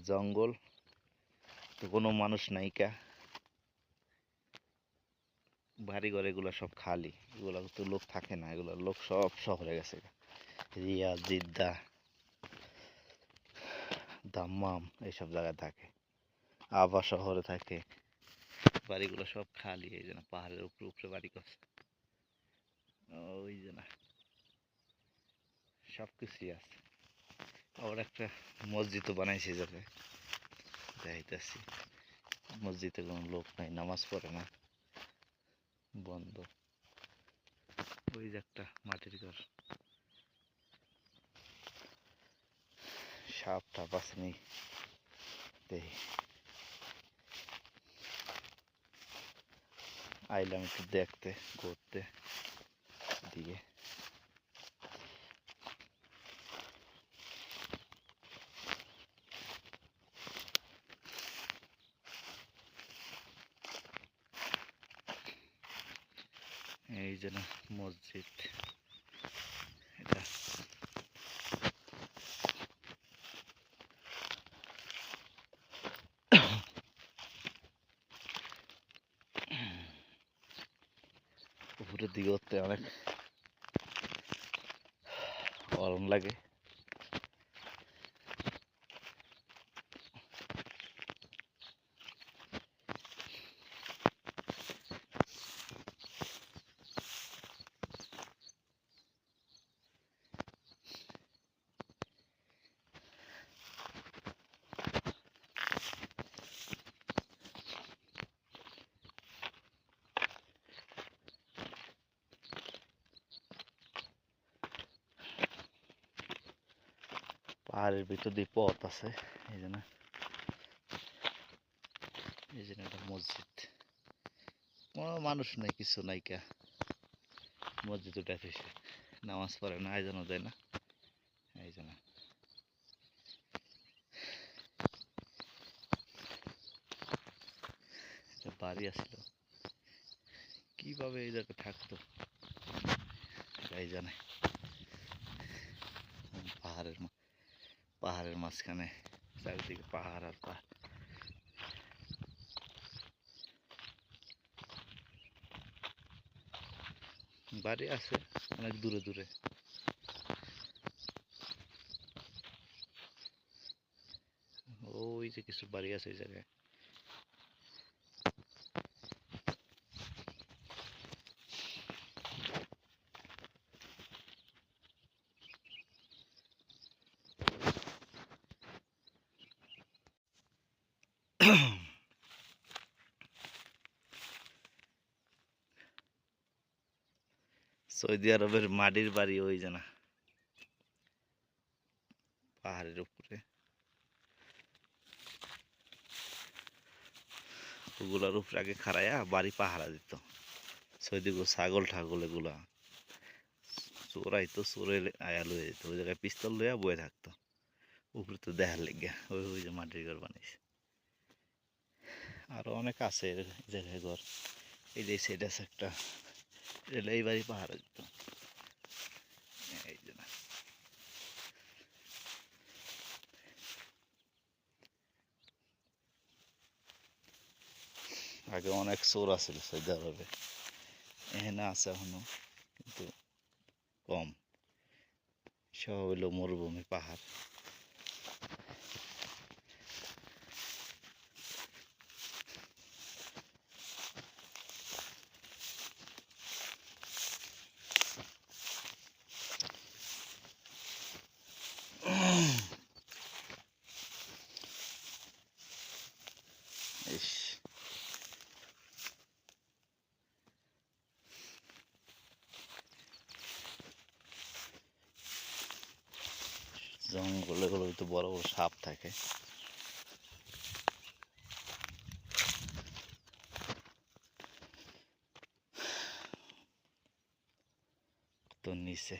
জঙ্গল তো কোনো মানুষ নাইকা, বাড়িঘর এগুলো সব খালি, এগুলো তো লোক থাকে না, এগুলো লোক সব শহরে গেছে, রিয়াদ, জিদ্দা, দাম্মাম এইসব জায়গায় থাকে, আবা শহরে থাকে। বাড়িগুলো সব খালি, এই যে না পাহাড়ের উপরে উপরে বাড়ি করছে, ওই যে না সব কিছুই আছে। আবার একটা মসজিদও বানাইছে যাতে দেখাইতেছি, মসজিদে কোনো লোক নাই, নামাজ পড়ে না, বন্ধ। ওই যে একটা মাটির ঘর, সাপ টাপ আসেনি দেখি, আইলাম একটু দেখতে ঘুরতে দিয়ে। এই যে না মসজিদ, এটা উপরের দিকে উঠতে অনেক গরম লাগে। পাহাড়ের ভিতর দিয়ে পথ আছে, এই যে না, এই যে একটা মসজিদ, কোনো মানুষ নাই, কিছু নাই কা, মসজিদ উঠে ফেসে নামাজ পড়ে না, আয়োজনও দেয় না, এই যে না বাড়ি আসলো, কিভাবে এই জায়গায় থাকতো তাই জানে। পাহাড়ের পাহাড়ের মাঝখানে চারিদিকে পাহাড় আর পাহাড়, বাড়ি আছে অনেক দূরে দূরে। ওই যে কিছু বাড়ি আছে এই জায়গায়। সৌদি আরবের মাটির বাড়ি ওই যে না পাহাড়ের উপরে, ওগুলার উপরে আগে খাড়াইয়া বাড়ি পাহারা দিত। সৌদি ছাগল ঠাগল এগুলা চোরাই তো চোরে আয়া লয়ে যেত, ওই জায়গায় পিস্তল লইয়া বয়ে থাকতো উপরে তো দেখার লেগে, ওই ওই যে মাটির ঘর বানিয়েছে। আরো অনেক আছে এই জায়গায় ঘর, এই যে সাইড আছে একটা, এই বাড়ি পাহারা দিত, এই যে না। আগে অনেক চোর আছিল সৌদি আরবে, এখানে আছে এখনো কিন্তু কম, সব হইল মরুভূমি পাহাড়। ইস, জঙ্গলে গুলো তো বড় বড় সাপ থাকে। তো নিচে